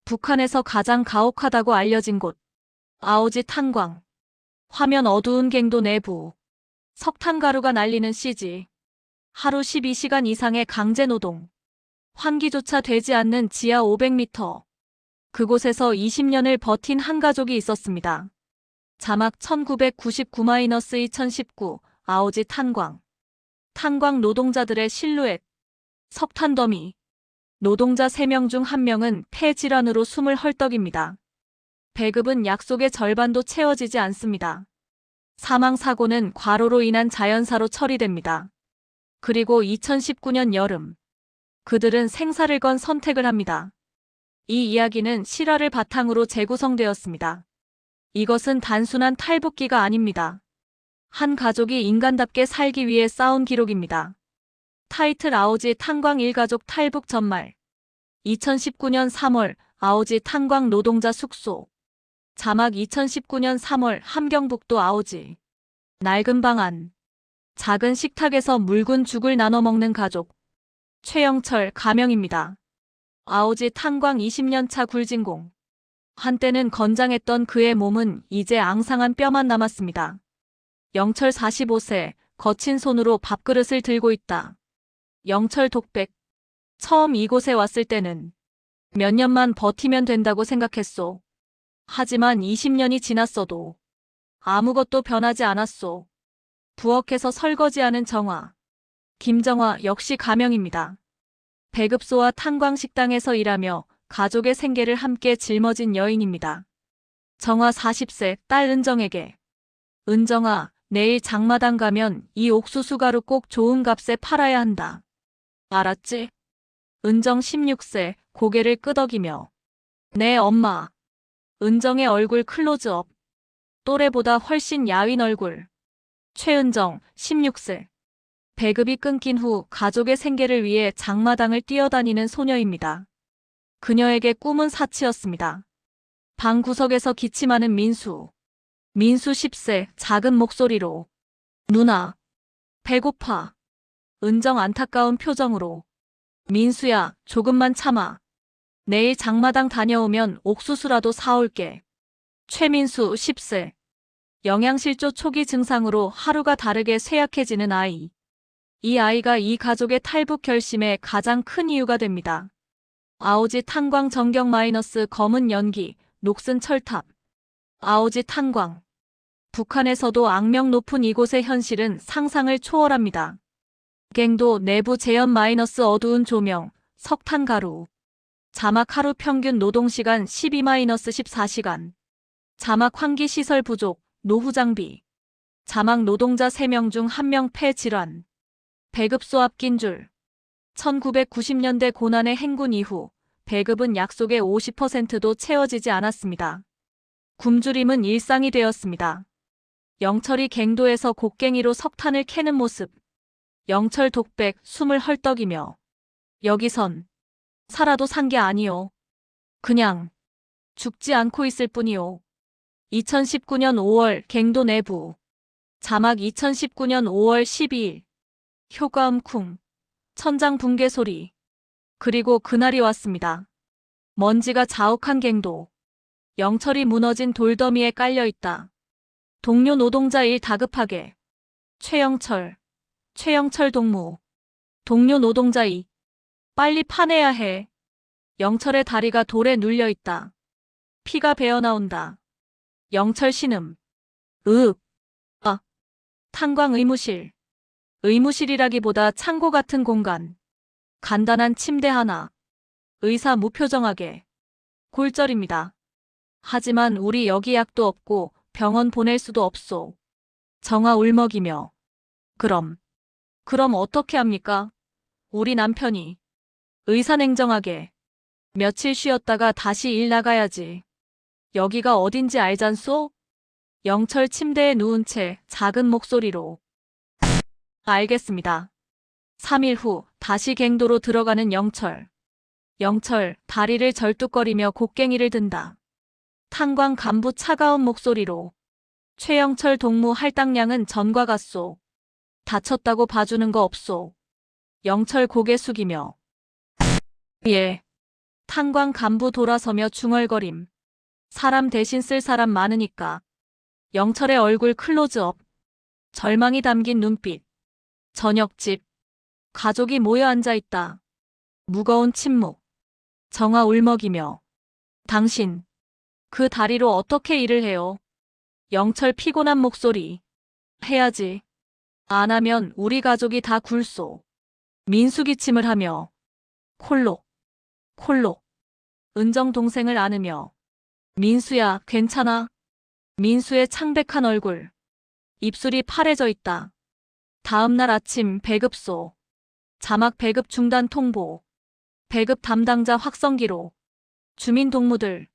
북한에서 가장 가혹하다고 알려진 곳. 아오지 탄광. 화면 어두운 갱도 내부. 석탄 가루가 날리는 CG. 하루 12시간 이상의 강제 노동. 환기조차 되지 않는 지하 500m. 그곳에서 20년을 버틴 한 가족이 있었습니다. 자막 1999-2019 아오지 탄광. 탄광 노동자들의 실루엣. 석탄 더미. 노동자 3명 중 1명은 폐질환으로 숨을 헐떡입니다. 배급은 약속의 절반도 채워지지 않습니다. 사망사고는 과로로 인한 자연사로 처리됩니다. 그리고 2019년 여름. 그들은 생사를 건 선택을 합니다. 이 이야기는 실화를 바탕으로 재구성되었습니다. 이것은 단순한 탈북기가 아닙니다. 한 가족이 인간답게 살기 위해 싸운 기록입니다. 타이틀 아오지 탄광 일가족 탈북 전말. 2019년 3월 아오지 탄광 노동자 숙소. 자막 2019년 3월 함경북도 아오지. 낡은 방 안. 작은 식탁에서 묽은 죽을 나눠 먹는 가족. 최영철 가명입니다. 아오지 탄광 20년차 굴진공. 한때는 건장했던 그의 몸은 이제 앙상한 뼈만 남았습니다. 영철 45세, 거친 손으로 밥그릇을 들고 있다. 영철 독백. 처음 이곳에 왔을 때는 몇 년만 버티면 된다고 생각했소. 하지만 20년이 지났어도 아무것도 변하지 않았소. 부엌에서 설거지하는 정화. 김정화 역시 가명입니다. 배급소와 탄광식당에서 일하며 가족의 생계를 함께 짊어진 여인입니다. 정화 40세 딸 은정에게. 은정아, 내일 장마당 가면 이 옥수수 가루 꼭 좋은 값에 팔아야 한다. 알았지? 은정 16세 고개를 끄덕이며. 네 엄마. 은정의 얼굴 클로즈업. 또래보다 훨씬 야윈 얼굴. 최은정 16세. 배급이 끊긴 후 가족의 생계를 위해 장마당을 뛰어다니는 소녀입니다. 그녀에게 꿈은 사치였습니다. 방 구석에서 기침하는 민수. 민수 10세 작은 목소리로. 누나. 배고파. 은정 안타까운 표정으로. 민수야, 조금만 참아. 내일 장마당 다녀오면 옥수수라도 사올게. 최민수 10세. 영양실조 초기 증상으로 하루가 다르게 쇠약해지는 아이. 이 아이가 이 가족의 탈북 결심의 가장 큰 이유가 됩니다. 아오지 탄광 전경 마이너스 검은 연기, 녹슨 철탑. 아오지 탄광. 북한에서도 악명 높은 이곳의 현실은 상상을 초월합니다. 갱도 내부 재현 마이너스 어두운 조명, 석탄 가루. 자막 하루 평균 노동시간 12-14시간. 자막 환기 시설 부족, 노후 장비. 자막 노동자 3명 중 1명 폐질환. 배급소 앞 낀 줄. 1990년대 고난의 행군 이후 배급은 약속의 50%도 채워지지 않았습니다. 굶주림은 일상이 되었습니다. 영철이 갱도에서 곡괭이로 석탄을 캐는 모습. 영철 독백 숨을 헐떡이며. 여기선 살아도 산 게 아니요. 그냥 죽지 않고 있을 뿐이요. 2019년 5월 갱도 내부. 자막 2019년 5월 12일. 효과음 쿵. 천장 붕괴 소리. 그리고 그날이 왔습니다. 먼지가 자욱한 갱도. 영철이 무너진 돌더미에 깔려있다. 동료 노동자 일 다급하게. 최영철. 최영철 동무. 동료 노동자 이. 빨리 파내야 해. 영철의 다리가 돌에 눌려있다. 피가 배어나온다. 영철 신음. 으윽. 아. 탄광 의무실. 의무실이라기보다 창고 같은 공간. 간단한 침대 하나. 의사 무표정하게. 골절입니다. 하지만 우리 여기 약도 없고 병원 보낼 수도 없소. 정아 울먹이며. 그럼 어떻게 합니까? 우리 남편이. 의사 냉정하게. 며칠 쉬었다가 다시 일 나가야지. 여기가 어딘지 알잖소? 영철 침대에 누운 채 작은 목소리로. 알겠습니다. 3일 후 다시 갱도로 들어가는 영철. 영철 다리를 절뚝거리며 곡괭이를 든다. 탄광 간부 차가운 목소리로. 최영철 동무 할당량은 전과 같소. 다쳤다고 봐주는 거 없소. 영철 고개 숙이며. 예. 탄광 간부 돌아서며 중얼거림. 사람 대신 쓸 사람 많으니까. 영철의 얼굴 클로즈업. 절망이 담긴 눈빛. 저녁집. 가족이 모여 앉아 있다. 무거운 침묵. 정아 울먹이며. 당신, 그 다리로 어떻게 일을 해요? 영철 피곤한 목소리. 해야지. 안 하면 우리 가족이 다 굴소. 민수 기침을 하며. 콜록, 콜록. 은정 동생을 안으며. 민수야, 괜찮아? 민수의 창백한 얼굴. 입술이 파래져 있다. 다음 날 아침 배급소. 자막 배급 중단 통보. 배급 담당자 확성기로. 주민 동무들.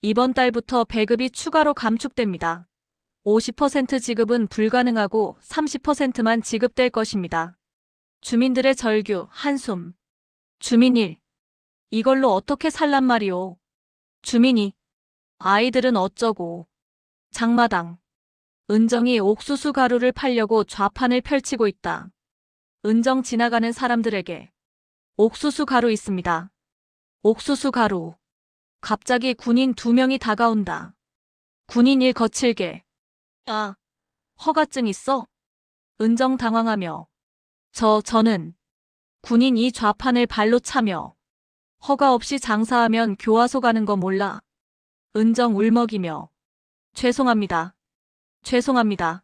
이번 달부터 배급이 추가로 감축됩니다. 50% 지급은 불가능하고 30%만 지급될 것입니다. 주민들의 절규, 한숨. 주민 1. 이걸로 어떻게 살란 말이오? 주민 2. 아이들은 어쩌고. 장마당. 은정이 옥수수 가루를 팔려고 좌판을 펼치고 있다. 은정 지나가는 사람들에게. 옥수수 가루 있습니다. 옥수수 가루. 갑자기 군인 2명이 다가온다. 군인 1 거칠게. 아, 허가증 있어? 은정 당황하며. 저는. 군인 2 좌판을 발로 차며. 허가 없이 장사하면 교화소 가는 거 몰라. 은정 울먹이며. 죄송합니다. 죄송합니다.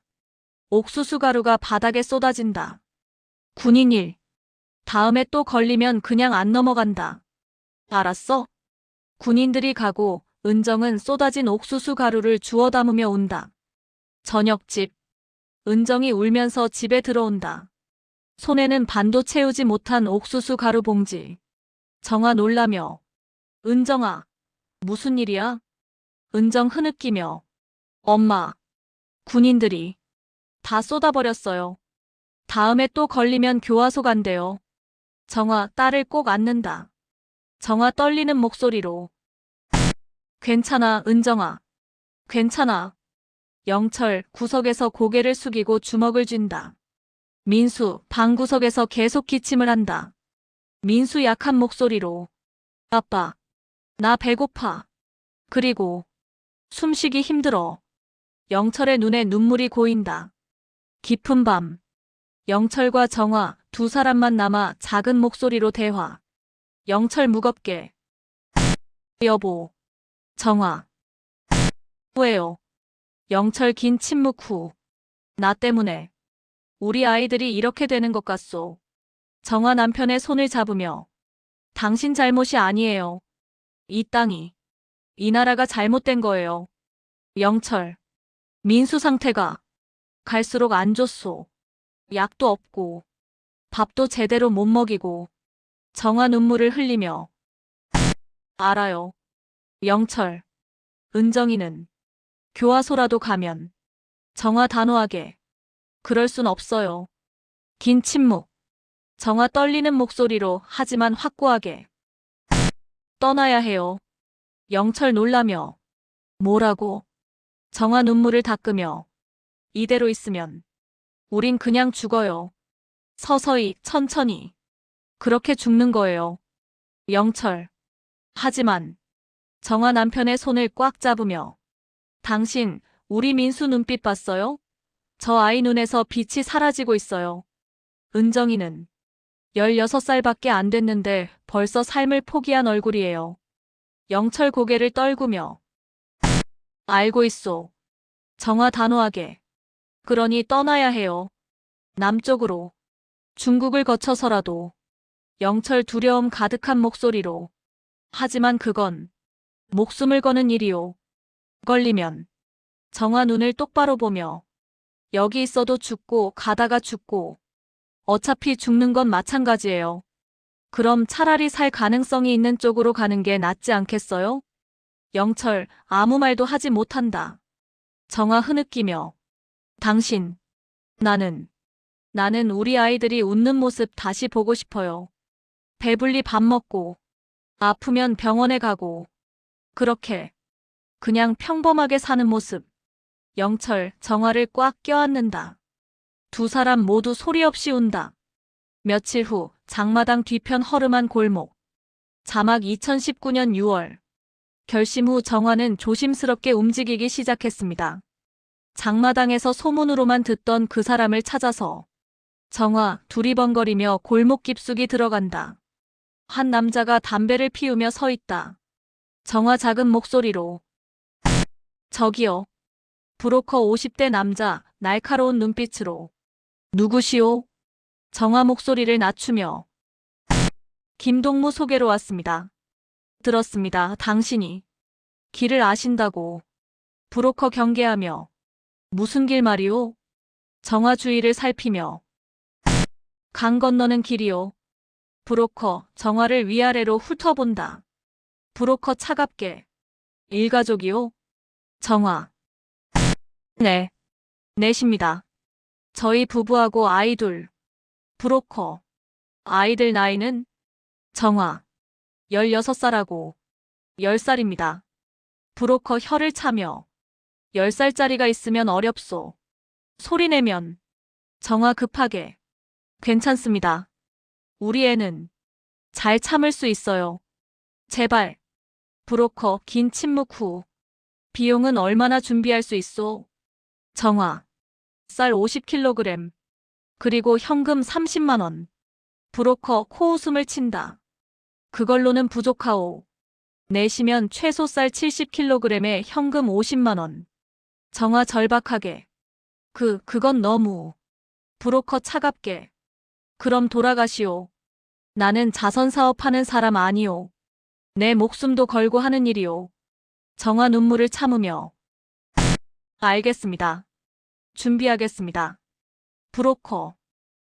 옥수수 가루가 바닥에 쏟아진다. 군인 1. 다음에 또 걸리면 그냥 안 넘어간다. 알았어? 군인들이 가고 은정은 쏟아진 옥수수 가루를 주워 담으며 온다. 저녁집. 은정이 울면서 집에 들어온다. 손에는 반도 채우지 못한 옥수수 가루 봉지. 정아 놀라며. 은정아, 무슨 일이야? 은정 흐느끼며. 엄마, 군인들이 다 쏟아버렸어요. 다음에 또 걸리면 교화소 간대요. 정아 딸을 꼭 안는다. 정아 떨리는 목소리로. 괜찮아, 은정아. 괜찮아. 영철 구석에서 고개를 숙이고 주먹을 쥔다. 민수 방구석에서 계속 기침을 한다. 민수 약한 목소리로. 아빠, 나 배고파. 그리고 숨쉬기 힘들어. 영철의 눈에 눈물이 고인다. 깊은 밤. 영철과 정화 2사람만 남아 작은 목소리로 대화. 영철 무겁게. 여보. 정화. 왜요? 영철 긴 침묵 후. 나 때문에. 우리 아이들이 이렇게 되는 것 같소. 정화 남편의 손을 잡으며. 당신 잘못이 아니에요. 이 땅이. 이 나라가 잘못된 거예요. 영철. 민수 상태가 갈수록 안 좋소. 약도 없고 밥도 제대로 못 먹이고. 정화 눈물을 흘리며. 알아요. 영철. 은정이는 교화소라도 가면. 정화 단호하게. 그럴 순 없어요. 긴 침묵. 정화 떨리는 목소리로 하지만 확고하게. 떠나야 해요. 영철 놀라며. 뭐라고? 정화 눈물을 닦으며. 이대로 있으면 우린 그냥 죽어요. 서서히, 천천히. 그렇게 죽는 거예요. 영철. 하지만 정화 남편의 손을 꽉 잡으며. 당신, 우리 민수 눈빛 봤어요? 저 아이 눈에서 빛이 사라지고 있어요. 은정이는 16살밖에 안 됐는데 벌써 삶을 포기한 얼굴이에요. 영철 고개를 떨구며. 알고 있소. 정화 단호하게. 그러니 떠나야 해요. 남쪽으로. 중국을 거쳐서라도. 영철 두려움 가득한 목소리로. 하지만 그건 목숨을 거는 일이오. 걸리면. 정화 눈을 똑바로 보며. 여기 있어도 죽고 가다가 죽고. 어차피 죽는 건 마찬가지예요. 그럼 차라리 살 가능성이 있는 쪽으로 가는 게 낫지 않겠어요? 영철 아무 말도 하지 못한다. 정화 흐느끼며. 당신. 나는 우리 아이들이 웃는 모습 다시 보고 싶어요. 배불리 밥 먹고. 아프면 병원에 가고. 그렇게. 그냥 평범하게 사는 모습. 영철 정화를 꽉 껴안는다. 2사람 모두 소리 없이 운다. 며칠 후 장마당 뒤편 허름한 골목. 자막 2019년 6월. 결심 후 정화는 조심스럽게 움직이기 시작했습니다. 장마당에서 소문으로만 듣던 그 사람을 찾아서. 정화, 두리번거리며 골목 깊숙이 들어간다. 한 남자가 담배를 피우며 서 있다. 정화 작은 목소리로. 저기요. 브로커 50대 남자, 날카로운 눈빛으로. 누구시오? 정화 목소리를 낮추며. 김동무 소개로 왔습니다. 들었습니다. 당신이 길을 아신다고. 브로커 경계하며. 무슨 길 말이오? 정화 주위를 살피며. 강 건너는 길이요. 브로커 정화를 위아래로 훑어본다. 브로커 차갑게. 일가족이요? 정화. 네. 넷입니다. 저희 부부하고 아이 둘. 브로커. 아이들 나이는? 정화. 16살하고 10살입니다. 브로커 혀를 차며. 10살짜리가 있으면 어렵소. 소리내면. 정화 급하게. 괜찮습니다. 우리 애는 잘 참을 수 있어요. 제발. 브로커 긴 침묵 후. 비용은 얼마나 준비할 수 있소? 정화. 쌀 50kg. 그리고 현금 30만 원. 브로커 코웃음을 친다. 그걸로는 부족하오. 내시면 최소 쌀 70kg에 현금 50만 원. 정화 절박하게. 그건 너무. 브로커 차갑게. 그럼 돌아가시오. 나는 자선 사업하는 사람 아니오. 내 목숨도 걸고 하는 일이오. 정화 눈물을 참으며. 알겠습니다. 준비하겠습니다. 브로커.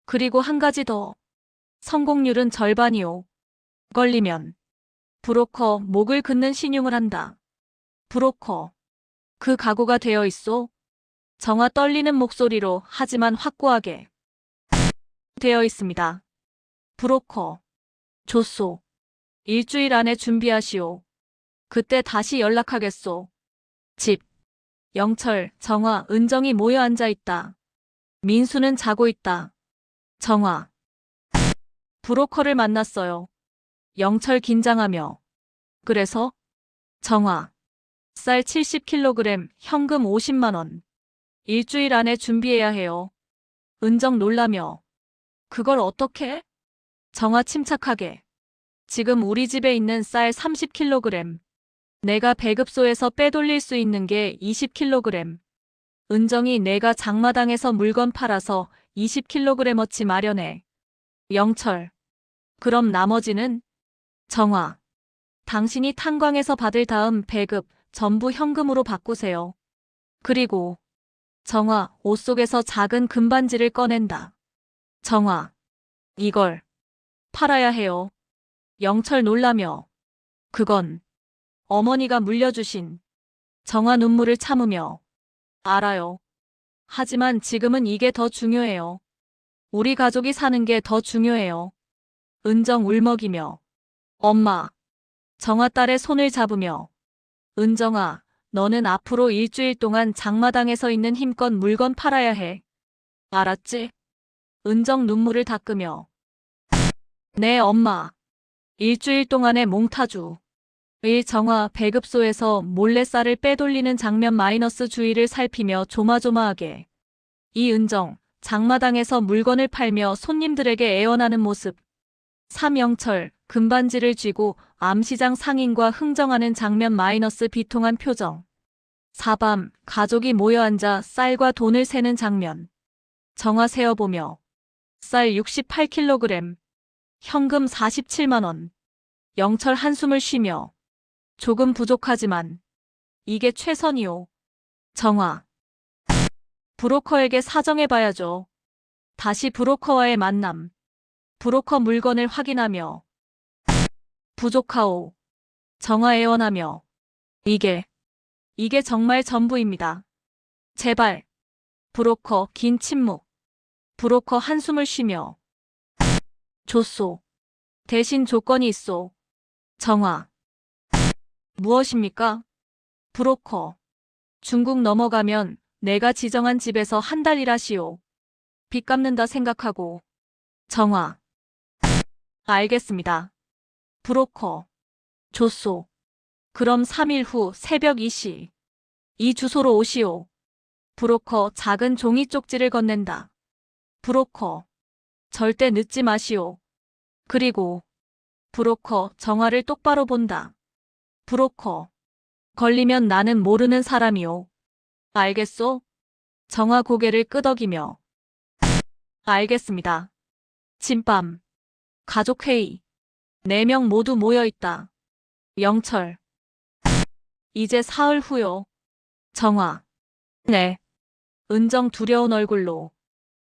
그리고 한 가지 더. 성공률은 절반이오. 걸리면. 브로커 목을 긋는 신용을 한다. 브로커. 그 각오가 되어 있소? 정화 떨리는 목소리로 하지만 확고하게. 되어 있습니다. 브로커. 좋소. 일주일 안에 준비하시오. 그때 다시 연락하겠소. 집. 영철, 정화, 은정이 모여 앉아 있다. 민수는 자고 있다. 정화. 브로커를 만났어요. 영철 긴장하며. 그래서? 정화. 쌀 70kg, 현금 50만 원. 일주일 안에 준비해야 해요. 은정 놀라며. 그걸 어떻게? 정화 침착하게. 지금 우리 집에 있는 쌀 30kg. 내가 배급소에서 빼돌릴 수 있는 게 20kg. 은정이 내가 장마당에서 물건 팔아서 20kg어치 마련해. 영철. 그럼 나머지는? 정화. 당신이 탄광에서 받을 다음 배급 전부 현금으로 바꾸세요. 그리고 정화 옷 속에서 작은 금반지를 꺼낸다. 정화. 이걸 팔아야 해요. 영철 놀라며. 그건 어머니가 물려주신. 정화 눈물을 참으며. 알아요. 하지만 지금은 이게 더 중요해요. 우리 가족이 사는 게 더 중요해요. 은정 울먹이며. 엄마. 정화 딸의 손을 잡으며. 은정아, 너는 앞으로 일주일 동안 장마당에서 있는 힘껏 물건 팔아야 해. 알았지? 은정 눈물을 닦으며. 네, 엄마. 일주일 동안의 몽타주. 정화 배급소에서 몰래 쌀을 빼돌리는 장면 마이너스 주위를 살피며 조마조마하게. 이은정, 장마당에서 물건을 팔며 손님들에게 애원하는 모습. 삼영철, 금반지를 쥐고 암시장 상인과 흥정하는 장면 마이너스 비통한 표정. 사밤, 가족이 모여 앉아 쌀과 돈을 세는 장면. 정화 세어보며. 쌀 68kg. 현금 47만 원. 영철 한숨을 쉬며. 조금 부족하지만 이게 최선이오. 정화. 브로커에게 사정해봐야죠. 다시 브로커와의 만남. 브로커 물건을 확인하며. 부족하오. 정화 애원하며. 이게 정말 전부입니다. 제발. 브로커 긴 침묵. 브로커 한숨을 쉬며. 좋소. 대신 조건이 있소. 정화. 무엇입니까? 브로커. 중국 넘어가면 내가 지정한 집에서 한 달 일하시오. 빚 갚는다 생각하고. 정화. 알겠습니다. 브로커. 줬소. 그럼 3일 후 새벽 2시. 이 주소로 오시오. 브로커 작은 종이 쪽지를 건넨다. 브로커. 절대 늦지 마시오. 그리고 브로커 정화를 똑바로 본다. 브로커. 걸리면 나는 모르는 사람이오. 알겠소? 정화 고개를 끄덕이며. 알겠습니다. 진밤. 가족회의. 4명 모두 모여있다. 영철. 이제 사흘 후요. 정화. 네. 은정 두려운 얼굴로.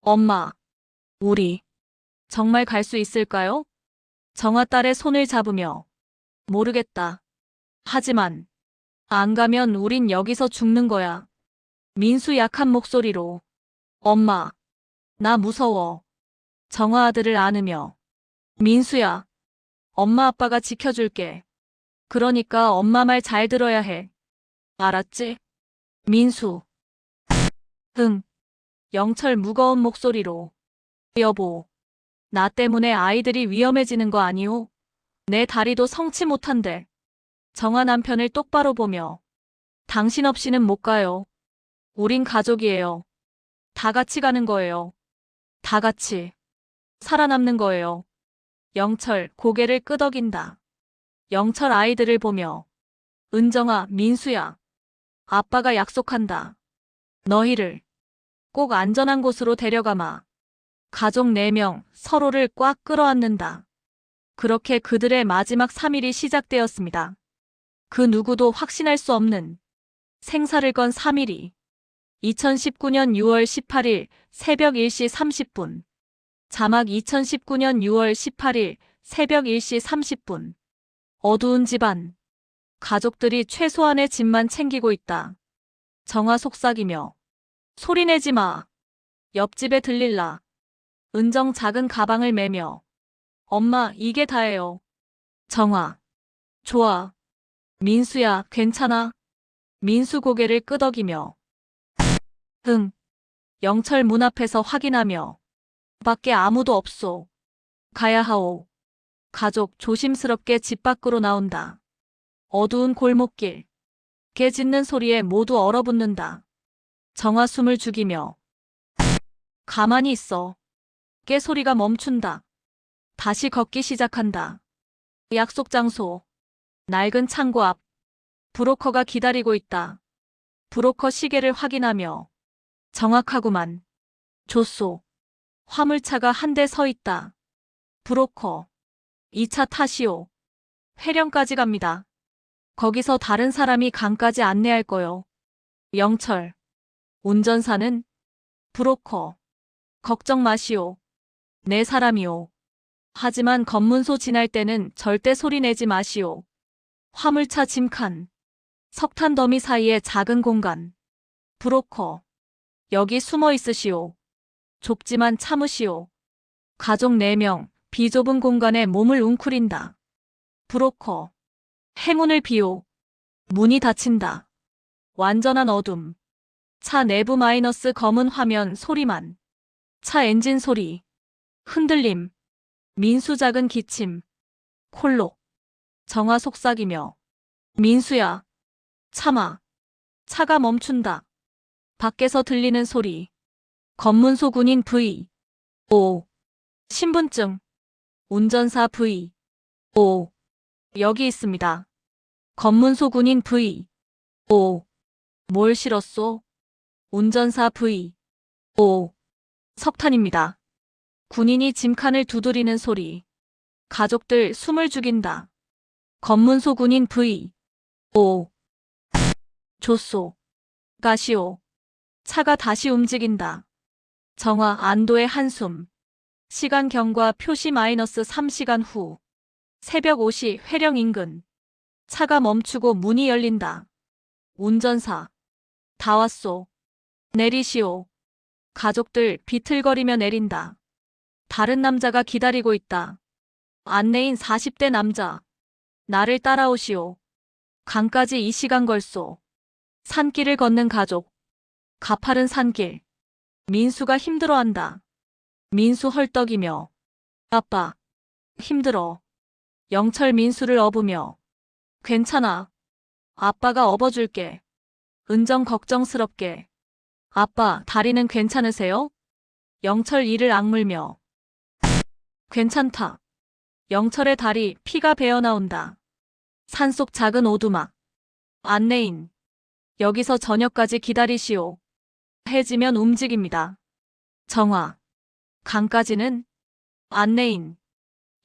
엄마. 우리. 정말 갈 수 있을까요? 정화 딸의 손을 잡으며. 모르겠다. 하지만. 안 가면 우린 여기서 죽는 거야. 민수 약한 목소리로. 엄마. 나 무서워. 정화 아들을 안으며. 민수야. 엄마 아빠가 지켜줄게. 그러니까 엄마 말 잘 들어야 해. 알았지? 민수. 응. 영철 무거운 목소리로. 여보. 나 때문에 아이들이 위험해지는 거 아니오? 내 다리도 성치 못한데. 정화 남편을 똑바로 보며. 당신 없이는 못 가요. 우린 가족이에요. 다 같이 가는 거예요. 다 같이. 살아남는 거예요. 영철 고개를 끄덕인다. 영철 아이들을 보며. 은정아, 민수야. 아빠가 약속한다. 너희를 꼭 안전한 곳으로 데려가마. 가족 4명 서로를 꽉 끌어안는다. 그렇게 그들의 마지막 3일이 시작되었습니다. 그 누구도 확신할 수 없는 생사를 건 3일이 2019년 6월 18일 새벽 1시 30분. 자막 2019년 6월 18일 새벽 1시 30분. 어두운 집안. 가족들이 최소한의 짐만 챙기고 있다. 정화 속삭이며. 소리내지 마. 옆집에 들릴라. 은정 작은 가방을 메며. 엄마, 이게 다예요. 정화. 좋아. 민수야, 괜찮아? 민수 고개를 끄덕이며. 응. 영철 문 앞에서 확인하며. 밖에 아무도 없소. 가야 하오. 가족 조심스럽게 집 밖으로 나온다. 어두운 골목길. 개 짖는 소리에 모두 얼어붙는다. 정화 숨을 죽이며. 가만히 있어. 개 소리가 멈춘다. 다시 걷기 시작한다. 약속 장소. 낡은 창고 앞. 브로커가 기다리고 있다. 브로커 시계를 확인하며. 정확하구만. 줬소. 화물차가 한 대 서 있다. 브로커. 이 차 타시오. 회령까지 갑니다. 거기서 다른 사람이 강까지 안내할 거요. 영철. 운전사는? 브로커. 걱정 마시오. 내 사람이오. 하지만 검문소 지날 때는 절대 소리 내지 마시오. 화물차 짐칸. 석탄 더미 사이에 작은 공간. 브로커. 여기 숨어 있으시오. 좁지만 참으시오. 가족 4명, 비좁은 공간에 몸을 웅크린다. 브로커. 행운을 비오. 문이 닫힌다. 완전한 어둠. 차 내부 마이너스 검은 화면 소리만. 차 엔진 소리. 흔들림. 민수 작은 기침. 콜록. 정화 속삭이며. 민수야. 참아. 차가 멈춘다. 밖에서 들리는 소리. 검문소 군인 V. 오. 신분증. 운전사 V. 오. 여기 있습니다. 검문소 군인 V. 오. 뭘 실었소? 운전사 V. 오. 석탄입니다. 군인이 짐칸을 두드리는 소리. 가족들 숨을 죽인다. 검문소 군인 V. 오. 줬소. 가시오. 차가 다시 움직인다. 정화 안도의 한숨. 시간 경과 표시 마이너스 3시간 후. 새벽 5시 회령 인근. 차가 멈추고 문이 열린다. 운전사. 다 왔소. 내리시오. 가족들 비틀거리며 내린다. 다른 남자가 기다리고 있다. 안내인 40대 남자. 나를 따라오시오. 강까지 2시간 걸소. 산길을 걷는 가족. 가파른 산길. 민수가 힘들어한다. 민수 헐떡이며. 아빠. 힘들어. 영철 민수를 업으며 괜찮아. 아빠가 업어줄게. 은정 걱정스럽게 아빠 다리는 괜찮으세요? 영철 이를 악물며 괜찮다. 영철의 다리 피가 배어나온다. 산속 작은 오두막. 안내인. 여기서 저녁까지 기다리시오. 해지면 움직입니다. 정화. 강까지는? 안내인.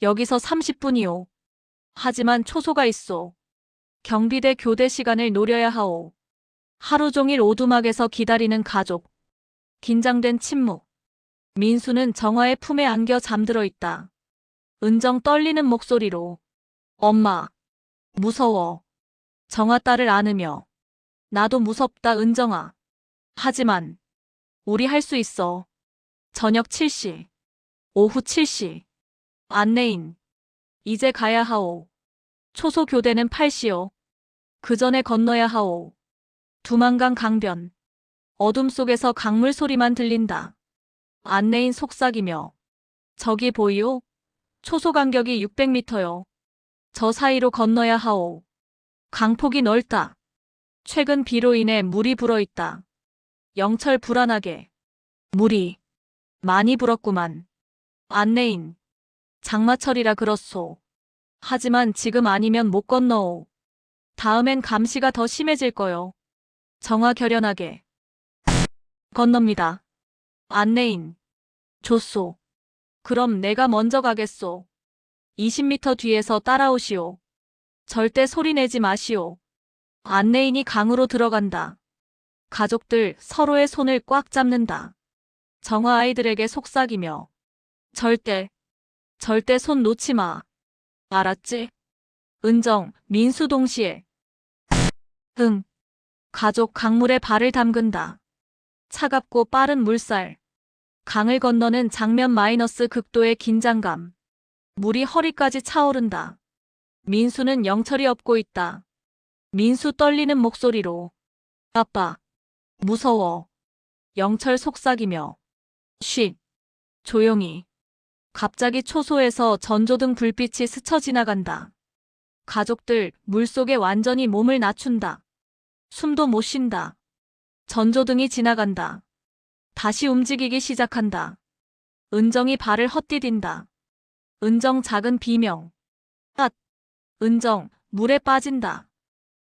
여기서 30분이오. 하지만 초소가 있소. 경비대 교대 시간을 노려야 하오. 하루 종일 오두막에서 기다리는 가족. 긴장된 침묵. 민수는 정화의 품에 안겨 잠들어 있다. 은정 떨리는 목소리로 엄마. 무서워. 정화 딸을 안으며 나도 무섭다 은정아. 하지만 우리 할 수 있어. 저녁 7시. 오후 7시. 안내인. 이제 가야 하오. 초소 교대는 8시요. 그 전에 건너야 하오. 두만강 강변. 어둠 속에서 강물 소리만 들린다. 안내인 속삭이며 저기 보이오? 초소 간격이 600m요. 저 사이로 건너야 하오. 강폭이 넓다. 최근 비로 인해 물이 불어있다. 영철 불안하게. 물이 많이 불었구만. 안내인. 장마철이라 그렇소. 하지만 지금 아니면 못 건너오. 다음엔 감시가 더 심해질 거요. 정화 결연하게. 건넙니다. 안내인. 좋소. 그럼 내가 먼저 가겠소. 20m 뒤에서 따라오시오. 절대 소리 내지 마시오. 안내인이 강으로 들어간다. 가족들 서로의 손을 꽉 잡는다. 정화 아이들에게 속삭이며 절대 손 놓지 마. 알았지? 은정, 민수 동시에 응. 가족 강물에 발을 담근다. 차갑고 빠른 물살. 강을 건너는 장면 마이너스 극도의 긴장감. 물이 허리까지 차오른다. 민수는 영철이 업고 있다. 민수 떨리는 목소리로 아빠. 무서워. 영철 속삭이며 쉿. 조용히. 갑자기 초소에서 전조등 불빛이 스쳐 지나간다. 가족들 물속에 완전히 몸을 낮춘다. 숨도 못 쉰다. 전조등이 지나간다. 다시 움직이기 시작한다. 은정이 발을 헛디딘다. 은정 작은 비명. 앗. 은정, 물에 빠진다.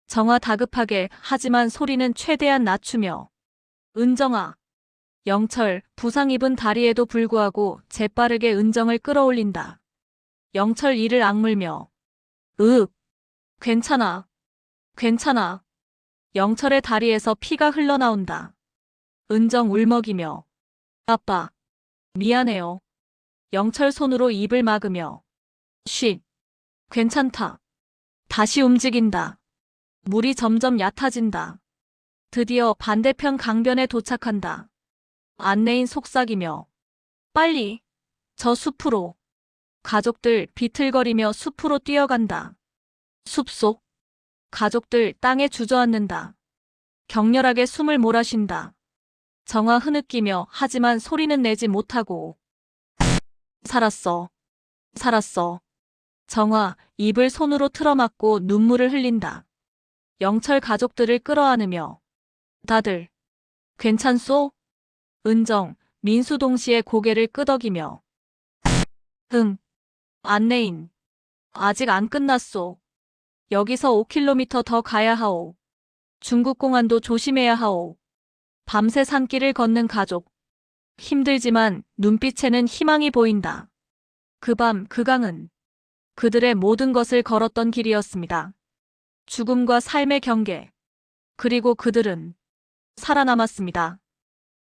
정화 다급하게 하지만 소리는 최대한 낮추며 은정아. 영철, 부상 입은 다리에도 불구하고 재빠르게 은정을 끌어올린다. 영철 이를 악물며 으윽. 괜찮아. 괜찮아. 영철의 다리에서 피가 흘러나온다. 은정 울먹이며 아빠. 미안해요. 영철 손으로 입을 막으며 쉿. 괜찮다. 다시 움직인다. 물이 점점 얕아진다. 드디어 반대편 강변에 도착한다. 안내인 속삭이며 빨리. 저 숲으로. 가족들 비틀거리며 숲으로 뛰어간다. 숲속. 가족들 땅에 주저앉는다. 격렬하게 숨을 몰아쉰다. 정화 흐느끼며 하지만 소리는 내지 못하고 살았어. 살았어. 정화 입을 손으로 틀어막고 눈물을 흘린다. 영철 가족들을 끌어안으며 다들 괜찮소? 은정, 민수 동시에 고개를 끄덕이며 응. 안내인. 아직 안 끝났소. 여기서 5km 더 가야 하오. 중국 공안도 조심해야 하오. 밤새 산길을 걷는 가족. 힘들지만 눈빛에는 희망이 보인다. 그 밤 그 강은 그들의 모든 것을 걸었던 길이었습니다. 죽음과 삶의 경계. 그리고 그들은 살아남았습니다.